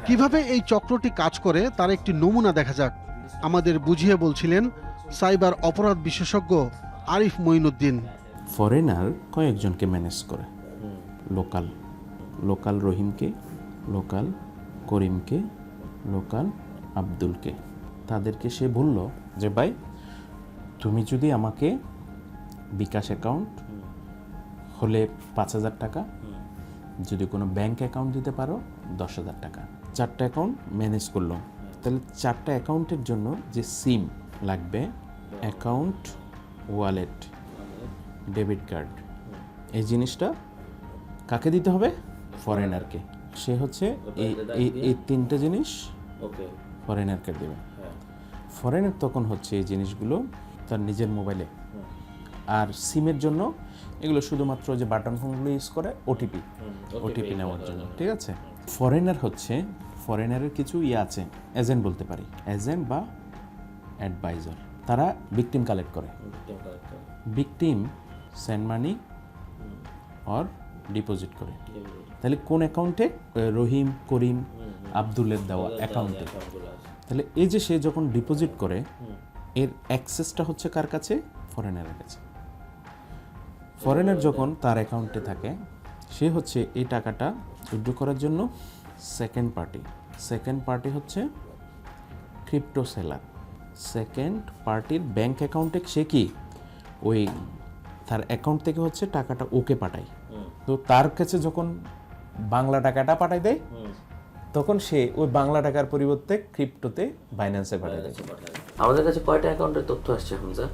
কিভাবে এই চক্রটি কাজ করে তার একটি নমুনা দেখা যাক। আমাদের বুঝিয়ে বলছিলেন সাইবার অপরাধ বিশেষজ্ঞ আরিফ মঈনুদ্দিন। ফরেনার কয়েকজনকে ম্যানেজ করে, লোকাল রহিমকে, লোকাল করিমকে, লোকাল আব্দুলকে। তাদেরকে সে বলল যে ভাই তুমি যদি আমাকে বিকাশ অ্যাকাউন্ট হলে 5,000 টাকা, যদি কোনো ব্যাংক অ্যাকাউন্ট দিতে পারো 10,000 টাকা। 4টা অ্যাকাউন্ট ম্যানেজ করলো। তাহলে 4টা অ্যাকাউন্টের জন্য যে সিম লাগবে, অ্যাকাউন্ট, ওয়ালেট, ডেবিট কার্ড, এই জিনিসটা কাকে দিতে হবে? ফরেনারকে। সে হচ্ছে এই 3টে জিনিস ফরেনারকে দেবে। ফরেনার তখন হচ্ছে এই জিনিসগুলো তার নিজের মোবাইলে, আর সিমের জন্য এগুলো শুধুমাত্র যে বাটন ফোনগুলো ইউজ করে ওটিপি নেওয়ার জন্য, ঠিক আছে। ফরেনারের কিছু আছে, এজেন্ট বলতে পারি, এজেন্ট বা অ্যাডভাইজার। তারা ভিকটিম কালেক্ট করে। Victim send money or deposit করে। তাহলে কোন অ্যাকাউন্টে? রহিম, করিম, আব্দুলের দেওয়া অ্যাকাউন্টে। তাহলে এই যে সে যখন ডিপোজিট করে, এর অ্যাক্সেসটা হচ্ছে কার কাছে? ফরেনারের কাছে। ফরেনার যখন তার অ্যাকাউন্টে থাকে, সে হচ্ছে এই টাকাটা উইথড্র করার জন্য সেকেন্ড পার্টি হচ্ছে ক্রিপ্টো সেলার। সেকেন্ড পার্টির ব্যাংক অ্যাকাউন্টে সে কি ওই তার অ্যাকাউন্ট থেকে হচ্ছে টাকাটা ওকে পাঠায়। তো তার কাছে যখন বাংলা টাকাটা পাঠায় দেয়, তখন সে ওই বাংলা টাকার পরিবর্তে ক্রিপ্টোতে বাইন্যান্সে পাঠিয়ে দেয়। আমাদের কাছে কয়টা অ্যাকাউন্টের তথ্য আসছে এখন স্যার?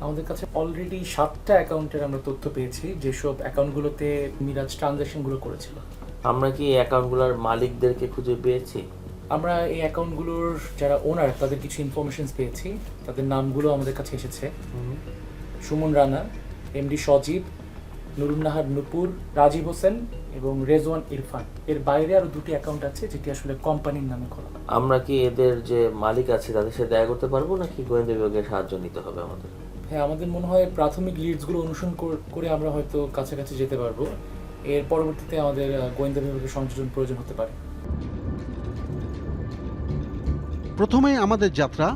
আমাদের কাছে অলরেডি 7টা অ্যাকাউন্টের আমরা তথ্য পেয়েছি, যেসব অ্যাকাউন্টগুলোতে মিরাজ ট্রানজ্যাকশনগুলো করেছিল। আমরা কি এই অ্যাকাউন্টগুলোর মালিকদেরকে খুঁজে পেয়েছি? আমরা এই অ্যাকাউন্টগুলোর যারা ওনার, তাদের কিছু ইনফরমেশন পেয়েছি। তাদের নামগুলো আমাদের কাছে এসেছে: সুমন রানা, এমডি সজীব, নুরুন নাহার নুপুর, রাজীব হোসেন এবং রেজওয়ান ইরফান। এর বাইরে আরো 2টি অ্যাকাউন্ট আছে যেটি আসলে কোম্পানির নামে খোলা। আমরা কি এদের যে মালিক আছে তাদের সাথে দেখা করতে পারবো, নাকি গোয়েন্দা বিভাগের সাহায্য নিতে হবে আমাদের? হ্যাঁ, আমাদের মনে হয় প্রাথমিক লিডসগুলো অনুসরণ করে আমরা হয়তো কাছাকাছি যেতে পারবো। এর পরবর্তীতে আমাদের গোয়েন্দা বিভাগের সংযোজন প্রয়োজন হতে পারে। প্রথমেই আমাদের যাত্রা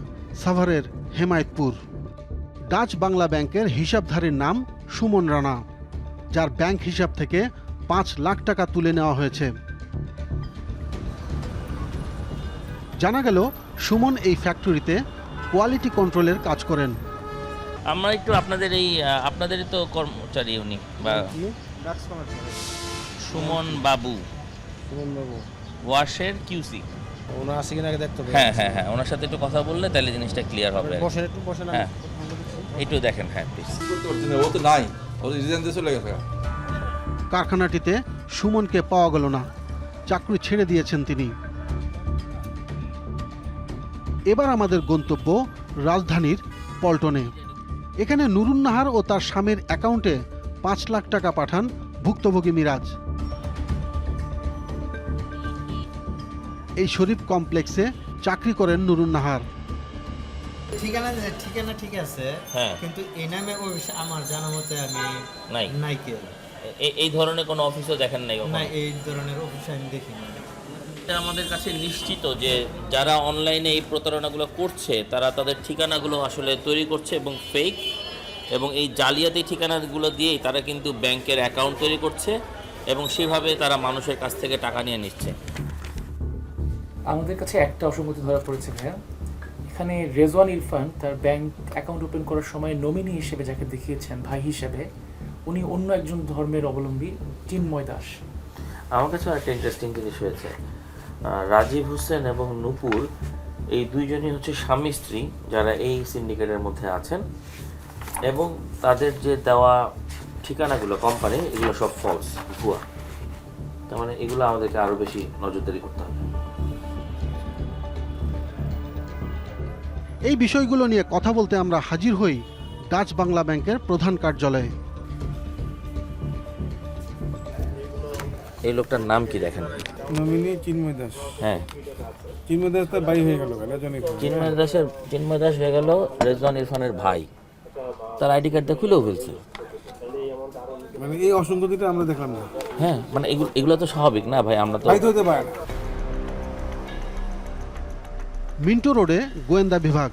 সাভারের হেমায়েতপুর। ডাচ বাংলা ব্যাংকের হিসাবধারীর নাম সুমন রানা, যার ব্যাংক হিসাব থেকে 5 লাখ টাকা তুলে নেওয়া হয়েছে। জানা গেল সুমন এই ফ্যাক্টরিতে কোয়ালিটি কন্ট্রোলের কাজ করেন। আমরা একটু আপনাদেরই তো কর্মচারী উনি, বা সুমন বাবু ওয়াশের কিউসি। ওনার আছে কিনা আগে দেখতে হবে। হ্যাঁ, ওনার সাথে একটু কথা বললে তাহলে জিনিসটা ক্লিয়ার হবে। বসেন হ্যাঁ, একটু দেখেন। হ্যাঁ প্লিজ। ও তো নাই, ও রিজাইন দিয়ে চলে গেছে। কারখানাটিতে সুমনকে পাওয়া গেল না, চাকরি ছেড়ে দিয়েছেন তিনি। এবার আমাদের গন্তব্য রাজধানীর পল্টনে। এখানে নুরুন নাহার ও তার স্বামীর অ্যাকাউন্টে 5 লাখ টাকা পাঠান ভুক্তভোগী মিরাজ। এই শরীফ কমপ্লেক্সে চাকরি করেন নুরুন নাহার। ঠিকানা ঠিক আছে, কিন্তু এই নামে অফিস আমার জানা মতে আমি নাই কে। এই ধরনের কোনো অফিসও দেখেন নাই? না, এই ধরনের অফিস আমি দেখিনি। এটা আমাদের কাছে নিশ্চিত যে যারা অনলাইনে এই প্রতারণাগুলো করছে, তারা তাদের ঠিকানাগুলো আসলে তৈরি করছে এবং ফেক, এবং এই জালিয়াতি ঠিকানাগুলো দিয়েই তারা কিন্তু ব্যাংকের অ্যাকাউন্ট তৈরি করছে এবং সেভাবে তারা মানুষের কাছ থেকে টাকা নিয়ে নিচ্ছে। আমাদের কাছে একটা অসঙ্গতি ধরা পড়েছে ভাইয়া। এখানে রেজওয়ান ইরফান তার ব্যাংক অ্যাকাউন্ট ওপেন করার সময় নমিনি হিসেবে যাকে দেখিয়েছেন ভাই হিসেবে, উনি অন্য একজন ধর্মের অবলম্বী, চিন্ময় দাস। আমার কাছে একটা ইন্টারেস্টিং জিনিস হয়েছে, রাজীব হোসেন এবং নুপুর এই দুইজনই হচ্ছে স্বামী স্ত্রী যারা এই সিন্ডিকেটের মধ্যে আছেন, এবং তাদের যে দেওয়া ঠিকানাগুলো কোম্পানি, এগুলো সব ফলস, ভুয়া। তার মানে এগুলো আমাদেরকে আরও বেশি নজরদারি করতে হবে। এই বিষয়গুলো নিয়ে কথা বলতে আমরা হাজির হই ডাচ বাংলা ব্যাংকের প্রধান কার্যালয়ে। এই লোকটার নাম কি দেখেন? নমিনি চিন্ময় দাস। হ্যাঁ, চিন্ময় দাস তার বাড়ি হয়ে গেল। চিন্ময় দাস হয়ে গেল রেজওয়ান ইরফানের ভাই। তার আইডি কার্ডটা খুলেও ফেলছে। মানে এই অসঙ্গতিটা আমরা দেখলাম না। হ্যাঁ মানে এগুলো তো স্বাভাবিক না ভাই, আমরা তো মিন্টো রোডে গোয়েন্দা বিভাগ,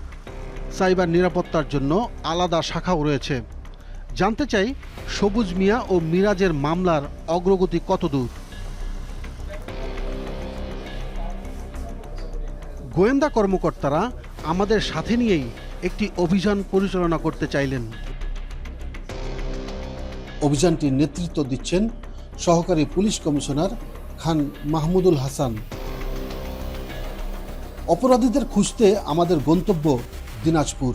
সাইবার নিরাপত্তার জন্য আলাদা শাখাও রয়েছে। জানতে চাই সবুজ মিয়া ও মিরাজের মামলার অগ্রগতি কতদূর। গোয়েন্দা কর্মকর্তারা আমাদের সাথে নিয়েই একটি অভিযান পরিচালনা করতে চাইলেন। অভিযানটির নেতৃত্ব দিচ্ছেন সহকারী পুলিশ কমিশনার খান মাহমুদুল হাসান। অপরাধীদের খুঁজতে আমাদের গন্তব্য দিনাজপুর।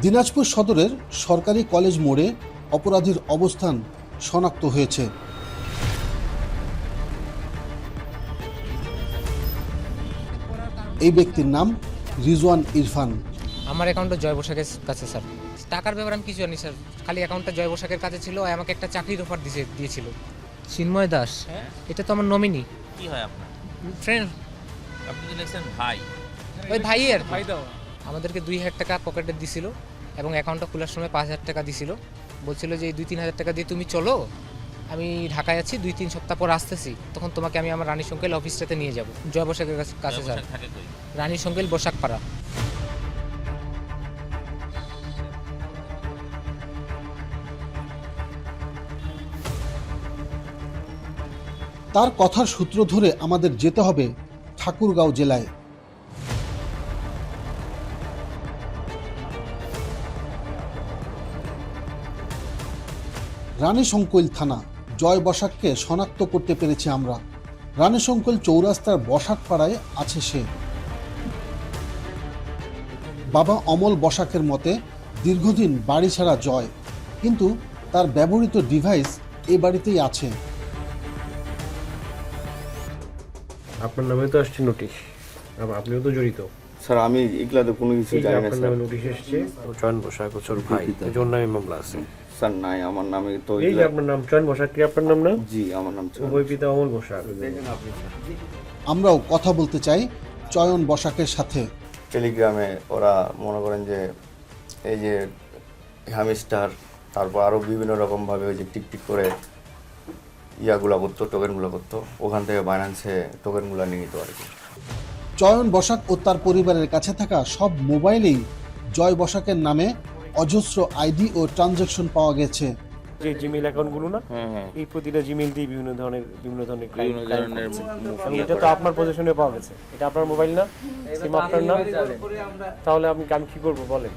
দিনাজপুর সদরের সরকারি কলেজ মোড়ে অপরাধীর অবস্থান শনাক্ত হয়েছে। এই ব্যক্তির নাম রিজওয়ান ইরফান। আমার অ্যাকাউন্টটা জয় বসাকের কাছে স্যার। টাকার ব্যাপারে আমি কিছু জানি স্যার, খালি অ্যাকাউন্টটা জয় বসাকের কাছে ছিল। আমাকে একটা চাকরির অফার দিয়েছিল। চিন্ময় দাস, এটা তো আমার নমিনি। কি হয় আপনার ফ্রেন্ড, আপনি তো লিখছেন ভাই। ওই ভাইয়ের ভাই দাও আমাদেরকে 2,000 টাকা পকেটে দিছিল এবং অ্যাকাউন্টটা খোলার সময় 5,000 টাকা দিছিল। বলছিল যে এই 2-3 হাজার টাকা দিয়ে তুমি চলো, আমি ঢাকায় আছি, 2-3 সপ্তাহ পর আসতেছি, তখন তোমাকে আমি আমার রানী সংকেল অফিসটাতে নিয়ে যাব। জয় বসাকের কাছে স্যার, থাকে কই? রানী সংকেল বসাকপাড়া। তার কথার সূত্র ধরে আমাদের যেতে হবে ঠাকুরগাঁও জেলায়। রানী সংকৈল থানা, জয় বসাককে শনাক্ত করতে পেরেছি আমরা। রানী সংকৈল চৌরাস্তার বসাকপাড়ায় আছে সে। বাবা অমল বসাকের মতে দীর্ঘদিন বাড়ি ছাড়া জয়, কিন্তু তার ব্যবহৃত ডিভাইস এ বাড়িতেই আছে। আপনার নামে তো আসছে নোটিশ, আপনিও তো জড়িত। স্যার আমি এগুলাতে কোনো কিছু জানি না আপনার স্যার। নামে নোটিশ এসেছে, চয়ন বসাক ও ছোট ভাই, এজন্য নামে মামলা আছে। স্যার নাই, আমার নামে তো এই যে আপনার নাম চয়ন বসাক, কি আপনার নাম না? জি আমার নাম চয়ন। উভয় পিতা অমল বসাক। আমরাও কথা বলতে চাই চয়ন বসাকের সাথে। টেলিগ্রামে ওরা মনে করেন যে এই যে হ্যামস্টার, তারপর আরও বিভিন্ন রকমভাবে ওই যে টিকটিক করে ইয়াগুলো করতো, টোকেনগুলো করতো, ওখান থেকে বাইন্যান্সে টোকেনগুলো নিয়ে নিত আর কি। চয়ন বসাক ও তার পরিবারের কাছে থাকা সব মোবাইলেই জয় বসাকের নামে অজস্র আইডি ও ট্রানজ্যাকশন পাওয়া গেছে। যে জিমেইল অ্যাকাউন্টগুলো না, এই প্রতিটা জিমেইল দিয়ে বিভিন্ন ধরনের এটা তো আপনার পজিশনে পাওয়া গেছে। এটা আপনার মোবাইল না, সিম আপনার না, তাহলে আমি কি করবো বলেন?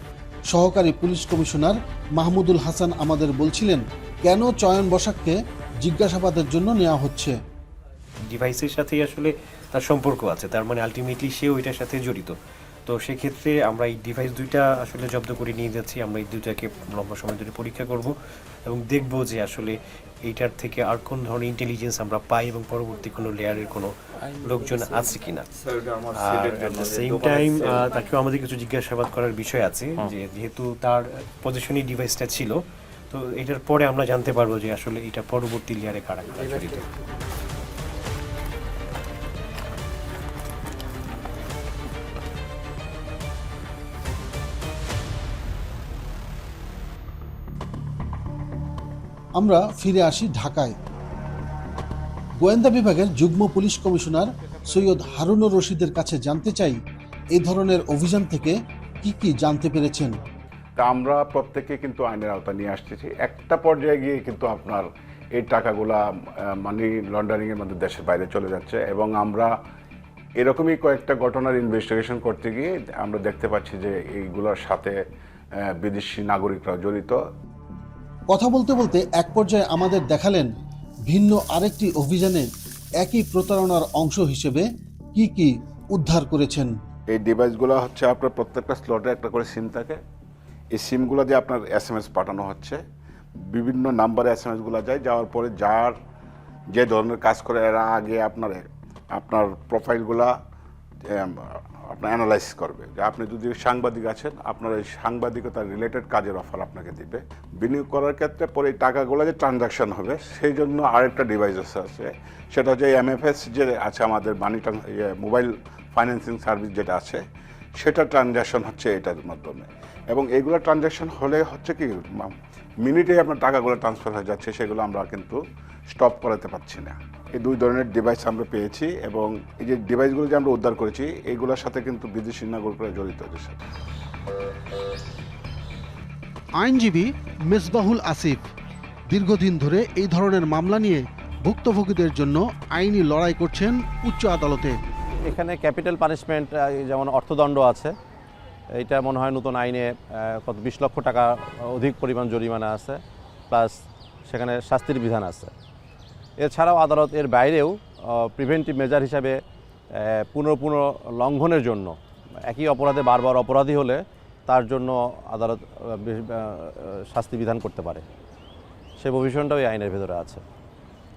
সহকারী পুলিশ কমিশনার মাহমুদুল হাসান আমাদের বলছিলেন কেন চয়ন বসাককে জিজ্ঞাসাবাদের জন্য নেওয়া হচ্ছে। ডিভাইসের সাথেই আসলে তার সম্পর্ক আছে, তার মানে আলটিমেটলি সেও এটার সাথে জড়িত। তো সেক্ষেত্রে আমরা এই ডিভাইস দুইটা আসলে জব্দ করে নিয়ে যাচ্ছি। আমরা এই দুইটাকে লম্বা সময় ধরে পরীক্ষা করব এবং দেখব যে আসলে এইটার থেকে আর কোন ধরনের ইন্টেলিজেন্স আমরা পাই এবং পরবর্তী কোনো লেয়ারের কোনো লোকজন আছে কিনা। আর অ্যাট দ্য সেম টাইম তাকেও আমাদের কিছু জিজ্ঞাসাবাদ করার বিষয় আছে, যে যেহেতু তার পজিশনে ডিভাইসটা ছিল, তো এটার পরে আমরা জানতে পারবো যে আসলে এটা পরবর্তী লেয়ারে কারা জড়িত। আমরা ফিরে আসি ঢাকায়। গোয়েন্দা বিভাগের যুগ্ম পুলিশ কমিশনার সৈয়দ হারুনুর রশিদের কাছে জানতে চাই এই ধরনের অভিযান থেকে কি কি জানতে পেরেছেন। তা আমরা প্রত্যেকে কিন্তু আইনের আওতায় নিয়ে আসতেছি। একটা পর্যায়ে গিয়ে কিন্তু আপনার এই টাকাগুলা মানি লন্ডারিংয়ের মধ্যে দেশের বাইরে চলে যাচ্ছে, এবং আমরা এরকমই কয়েকটা ঘটনার ইনভেস্টিগেশন করতে গিয়ে আমরা দেখতে পাচ্ছি যে এইগুলোর সাথে বিদেশি নাগরিকরা জড়িত। কথা বলতে বলতে এক পর্যায়ে আমাদের দেখালেন ভিন্ন আরেকটি অভিযানে একই প্রতারণার অংশ হিসেবে কি কি উদ্ধার করেছেন। এই ডিভাইসগুলো হচ্ছে আপনার প্রত্যেকটা স্লটে একটা করে সিম থাকে। এই সিমগুলো দিয়ে আপনার SMS পাঠানো হচ্ছে, বিভিন্ন নাম্বারে SMSগুলো যায়, যাওয়ার পরে যার যে ধরনের কাজ করে এরা আগে আপনার প্রোফাইলগুলা আপনার অ্যানালাইজ করবে, যে আপনি যদি সাংবাদিক আছেন আপনার এই সাংবাদিকতার রিলেটেড কাজের অফার আপনাকে দিবে। বিনিয়োগ করার ক্ষেত্রে পরে এই টাকাগুলো যে ট্রানজাকশন হবে সেই জন্য আরেকটা ডিভাইস আছে, সেটা হচ্ছে MFS যে আছে আমাদের মানি মোবাইল ফাইন্যান্সিং সার্ভিস যেটা আছে, সেটা ট্রানজ্যাকশন হচ্ছে এটার মাধ্যমে। এবং এইগুলো ট্রানজ্যাকশন হলে হচ্ছে কি মিনিটেই আপনার টাকাগুলো ট্রান্সফার হয়ে যাচ্ছে, সেগুলো আমরা কিন্তু স্টপ করাতে পারছি না। এই দুই ধরনের ডিভাইস আমরা পেয়েছি এবং এই যে ডিভাইসগুলো যে আমরা উদ্ধার করেছি এইগুলোর সাথে কিন্তু বিদেশি নাগরিকরা জড়িত এদের সাথে। আইনজীবী মেসবাহুল আসিফ দীর্ঘদিন ধরে এই ধরনের মামলা নিয়ে ভুক্তভোগীদের জন্য আইনি লড়াই করছেন উচ্চ আদালতে। এখানে ক্যাপিটাল পানিশমেন্ট যেমন অর্থদণ্ড আছে, এইটা মনে হয় নতুন আইনে কত 20 লক্ষ টাকা অধিক পরিমাণ জরিমানা আছে, প্লাস সেখানে শাস্তির বিধান আছে। এছাড়াও আদালত এর বাইরেও প্রিভেন্টিভ মেজার হিসাবে পুনঃ লঙ্ঘনের জন্য একই অপরাধে বারবার অপরাধী হলে তার জন্য আদালত শাস্তি বিধান করতে পারে, সেই প্রভিশনটাও এই আইনের ভেতরে আছে।